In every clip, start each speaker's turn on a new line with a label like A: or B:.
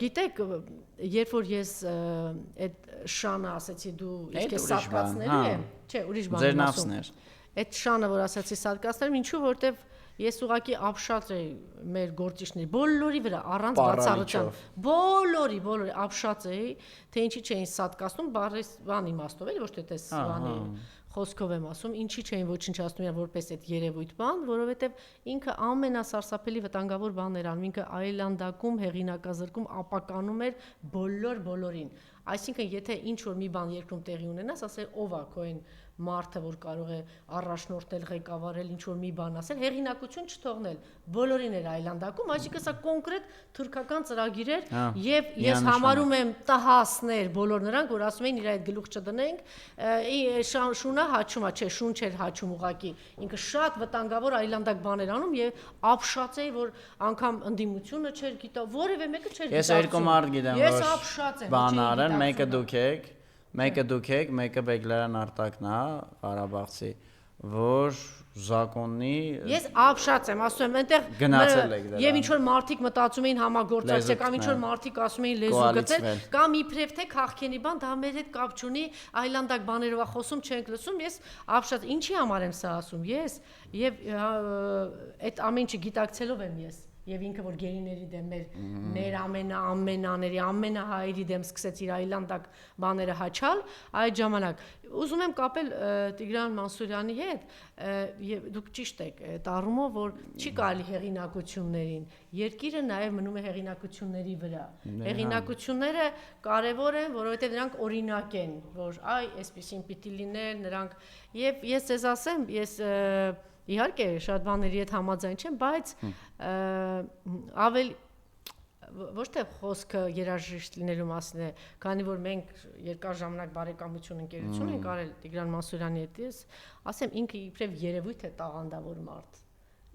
A: գիտեք, երբ որ ես այդ շանը ասեցի դու իսկ ես սատկացնելու եմ, չէ, ուրիշ բան եմ ասում։ Այդ շանը որ ասացի սատկացնելու, ինչու որտեվ ես ուղղակի ապշած էի մեր գործիչների բոլորի վրա առանց բացառության բոլորի ապշած էի թե ինչի չէին սատկացնում բան իմաստով էլի ոչ թե տես բանի խոսքով եմ ասում ինչի չէին ոչնչացնում իրար որպես այդ երևույթ բան որովհետև ինքը ամենասարսափելի վտանգավոր բանն էր անում ինքը այլանդակում հեղինակազրկում ապականում էր բոլորին այսինքն եթե ինչ որ մի բան երկրում տեղի ունենաս ասել ով է քո այն մարդը որ կարող է առաջնորդել ղեկավարել ինչ որ մի բան ասել հեղինակություն չթողնել բոլորին էր այլանդակում այսինքն սա կոնկրետ թուրքական ծրագիր էր եւ ես համարում եմ տհասներ բոլոր նրանք որ ասում էին իր այդ գլուխ չդնենք շունը հաչում է չէ շուն չէր հաչում ուղակի ինքը շատ վտանգավոր այլանդակ բաներ անում եւ ապշած էի որ անգամ ընդդիմությունը չէր գիտա որևէ մեկը չէր գիտա
B: ես երկու մարդ գիտեմ
A: ես ապշած եմ
B: բան արեն մեկը դուք եք, մեկը Բեգլարյան Արտակն է, Ղարաբաղցի, որ զակոնի
A: Ես ապշած եմ, ասում եմ, այնտեղ
B: գնացել եք դրա։
A: Եվ ինչ որ մարդիկ մտածում էին համագործակցել, կամ ինչ որ մարդիկ ասում էին լեզու գծել, կամ իբրև թե քաղաքենի բան, դա մեր հետ կապ չունի, այլանդակ բաներով է խոսում, չենք լսում, ես ապշած, ինչի համար եմ սա ասում, ես եւ այդ ամեն ինչը գիտակցելով եմ ես Եվ ինքը որ գերիների դեմ մեր ամենաների ամենահայերի դեմ սկսեց իր այլանդակ բաները հաչալ այդ ժամանակ ուզում եմ կապել Տիգրան Մանսուրյանի հետ եւ դուք ճիշտ եք այդ առումով որ չի կարելի հեղինակություններին երկիրը նաեւ մնում է հեղինակությունների վրա հեղինակությունները կարեւոր են որովհետեւ նրանք օրինակ են որ այ այսպեսին պիտի լինել նրանք եւ ես ձեզ ասեմ ես Իհարկե շատ բաների հետ համաձայն չեմ, բայց ավելի ոչ թե խոսքը երաժիշտ լինելու մասին է, քանի որ մենք երկար ժամանակ բարեկամություն ընկերություն ենք արել Տիգրան Մանսուրյանի հետ, ես ասեմ ինքը իբրև երևույթ է տաղանդավոր մարդ։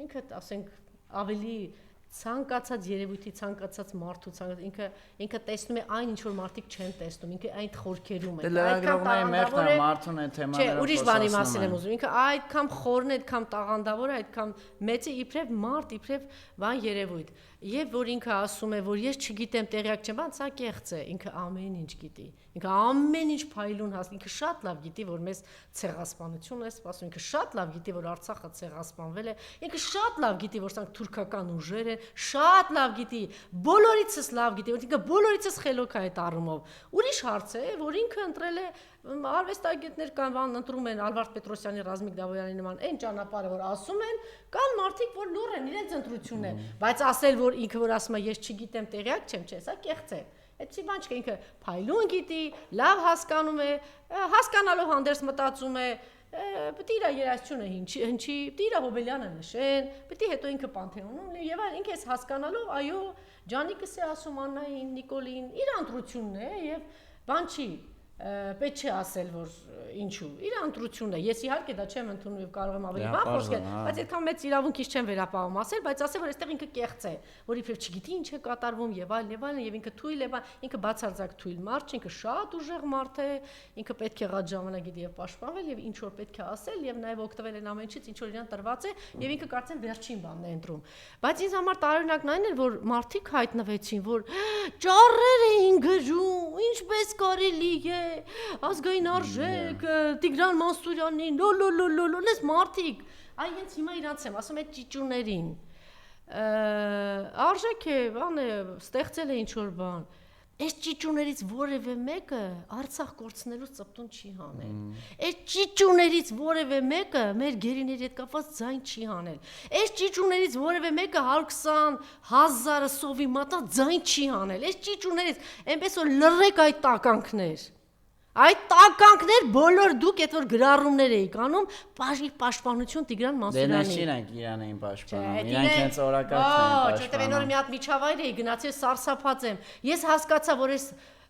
A: Ինքը ասենք ավելի ցանկացած երևույթի ցանկացած մարդու ինքը տեսնում է այն ինչ որ մարդիկ չեն տեսնում ինքը այդ խորքերում է
B: լրագրողների մեղքն է մարդուն է թեմաները
A: չէ ուրիշ բանի մասին եմ ուզում ինքը այդքան խորն է այդքան տաղանդավոր է այդքան մեծ է իբրև մարդ իբրև բան երևույթ եւ որ ինքը ասում է որ ես չգիտեմ տեղյակ չեմ բան սա կեղծ է ինքը ամեն ինչ գիտի ինքը ամեն ինչ փայլուն հաս ինքը շատ լավ գիտի որ մեզ ցեղասպանություն է սպասում ինքը շատ լավ գիտի որ Արցախը ցեղասպանվել է ինքը շատ լավ գիտի որ սրանք թուրքական ուժեր են Շատ լավ գիտի, բոլորիցս լավ գիտի, որ ինքը բոլորիցս խելոք է այդ առումով։ Ուրիշ հարց է, որ ինքը ընտրել է արվեստագետներ կան, ընտրում են Ալվարդ Պետրոսյանի, Ռազմիկ Դավոյանի նման այն ճանապարհը, որ ասում են, կան մարդիկ, որ լուռ են, իրենց ընտրությունն է, բայց ասել, որ ինքը որ ասում է, ես չգիտեմ, տեղյակ չեմ, չէ, սա կեղծ է։ Այդպիսի բան չկա, ինքը փայլուն գիտի, լավ հասկանում է, հասկանալով հանդերձ մտածում է Պետք է իր երաժշտությունը հնչի, պետք է իր Հոբելյանը նշեն, պետք է հետո ինքը Պանթեոնում լինի եւ ինքը էս հասկանալով, այո, Ջանիկս է ասում Աննային, Նիկոլին, իր ընտրությունն է եւ բան չի, պետք չէ ասել որ ինչու, իր ընտրությունն է։ Ես իհարկե դա չեմ ընդունում եւ կարող եմ ավելի բան խոսել, բայց այդքան մեծ իրավունքից չեմ վերապահում ասել, բայց ասել որ այստեղ ինքը կեղծ է, որ իբրև չգիտի ինչ է կատարվում եւ այլն եւ ինքը թույլ է, ինքը բացարձակ թույլ մարդ չէ, ինքը շատ ուժեղ մարդ է, ինքը պետք է ղադ ժամանակ գիտի եւ պաշտպանվել եւ ինչ որ պետք է ասել եւ նաեւ օգտվել են ամեն ինչից, ինչ որ իրան տրված է եւ ինքը կարծեմ վերջին բանն է ընտրում։ Բայց ինձ համար տարօրինակն այն էր, որ մարդիկ հայտնվեցին, որ ճառեր էին գրում, ինչպես կարելի է ազգային արժեք, Տիգրան Մանսուրյանին, լես մարդիկ, այ հենց հիմա իրանց եմ, ասում է ճիճուներին, արժեք է, բան է, ստեղծել է ինչ-որ բան, Այս ճիճուներից որևէ մեկը Արցախ կորցնելու ծպտուն չի հանել։ Այս ճիճուներից որևէ մեկը մեր գերիների հետ կապված ձայն չի հանել։ Այս ճիճուներից որևէ մեկը 120,000 սովի մատա ձայն չի հանել։ Այս ճիճուներից այնպես որ լռեք այդ տականքներ։ Այդ տականքներ բոլոր դուք այդ որ գրառումներ էիք անում պաշտպանություն Տիգրան Մանսուրյանի։
B: Դե նրանք իրան էին պաշտպանում։ Իրանք հենց օրակարգ էին
A: պաշտպանում։ Չէ, տվեն օրը մի հատ միջավայր էի գնացել սարսափած եմ։ Ես հասկացա, որ այս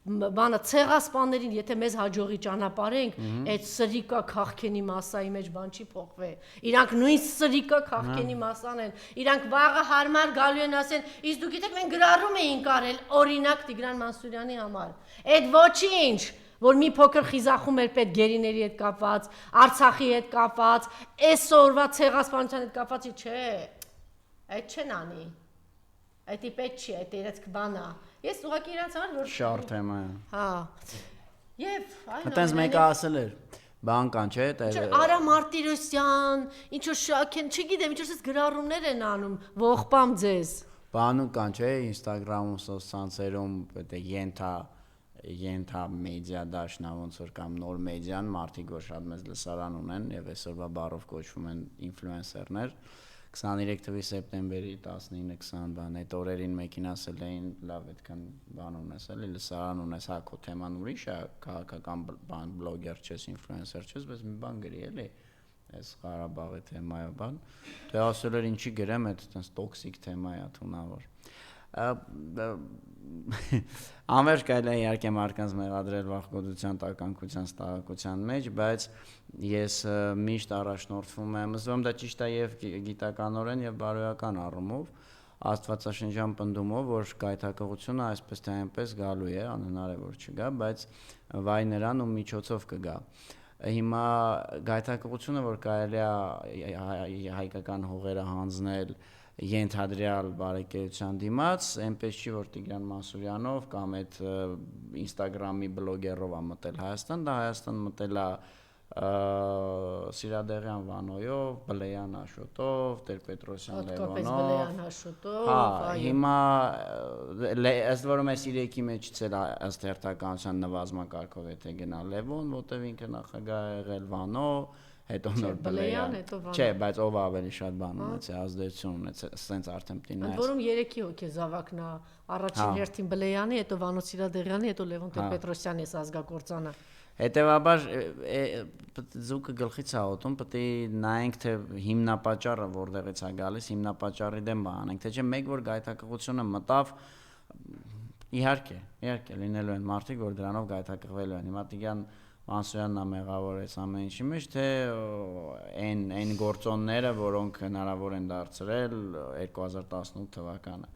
A: բանը ցեղասպաններին, եթե մեզ հաջողի ճանապարհենք, այդ սրիկա քաղքենի մասայի մեջ բան չի փոխվե։ Իրանք նույն սրիկա քաղքենի մասան են։ Իրանք վաղը հարմար գալու են ասեն, իսկ դուք գիտեք մենք գրառում էինք արել օրինակ Տիգրան Մանսուրյանի համար։ Այդ ոչինչ որ մի փոքր խիզախում էր պետ գերիների հետ կապված, Արցախի հետ կապված, այսօրվա ցեղասպանության հետ կապված չէ։ Այդ չեն անի։ Այդի պետք չի, այդ իրացք բան է։ Ես ուղղակի իրանց համար որ
B: Շարժ թեմա է։
A: Հա։ Եվ
B: Այդտենց մեկը ասել էր, բան կան, չէ՞,
A: Արա Մարտիրոսյան, ինչ որ շաքեն, չգիտեմ, ինչ որ գրառումներ են անում, ողբամ ձեզ։
B: Բանում կան, չէ՞, Instagram-ում, սոցցանցերում, դա ենթա մեդիա դաշնա ոնց որ կամ նոր մեդիան, մարդիկ որ շատ մեծ լսարան ունեն եւ այսօրվա բառով կոչվում են ինֆլուենսերներ։ 23 թվականի սեպտեմբերի 19-20 բան այդ օրերին մեկին ասել էին լավ այդքան բան ունես էլի լսարան ունես հա քո թեման ուրիշ է քաղաքական բան բլոգեր չես ինֆլուենսեր չես բայց մի բան գրի էլի այս Ղարաբաղի թեմայով բան դե ասել էր ինչի գրեմ այդ այդպես տոքսիկ թեմա է թունավոր անվերջ կարելի է իհարկե մարդկանց մեղադրել վախկոտության, տականկության, ստահակության մեջ, բայց ես միշտ առաջնորդվում եմ, զգում դա ճիշտ է եւ գիտականորեն եւ բարոյական առումով, աստվածաշնչյան պնդումով, որ գայթակղությունը այսպես թե այնպես գալու է, անհնար է որ չգա, բայց վայ նրան ու միջոցով կգա։ Հիմա գայթակղությունը, որ կարելի է հայկական հողերը հանձնել ենթադրյալ բարեկեցության դիմաց, այնպես չի որ Տիգրան Մանսուրյանով կամ այդ Instagram-ի բլոգերով ա մտել Հայաստան, դա Հայաստան մտել է Սիրադեղյան Վանոյով, Բլեյան Աշոտով, Տեր-Պետրոսյան Լևոնով։
A: Բլեյան Աշոտով,
B: այո։ Հիմա ըստ որում էս 3-ի մեջից էլ ըստ հերթականության նվազմակարգով եթե գնա Լևոն, որտեղ ինքը նախագահ է եղել Վանո, հետո նոր Բլեյան, հետո Վանո։ Չէ, բայց ով ավելի շատ բան ունեցի, ազդեցություն ունեցի, ասենց արդեն պիտի նայես։
A: Որում 3-ի հոգե զավակն է, առաջին հերթին Բլեյանի, հետո Վանո Սիրադեղյանի, հետո Լևոն Տեր-Պետրոսյանի ազգակործանը։
B: Հետևաբար զուգը գլխից է ոտում, պետք է նայենք թե հիմնապատճառը որտեղից է գալիս, հիմնապատճառի դեմ բանենք, թե չէ մեկ որ գայթակղությունը մտավ իհարկե լինելու են մարդիկ, որ դրանով գայթակղվելու են։ Հիմա Տիգրան Մանսուրյանն է մեղավոր այս ամեն ինչի մեջ, թե այն գործոնները, որոնք հնարավոր են դարձրել 2018 թվականը։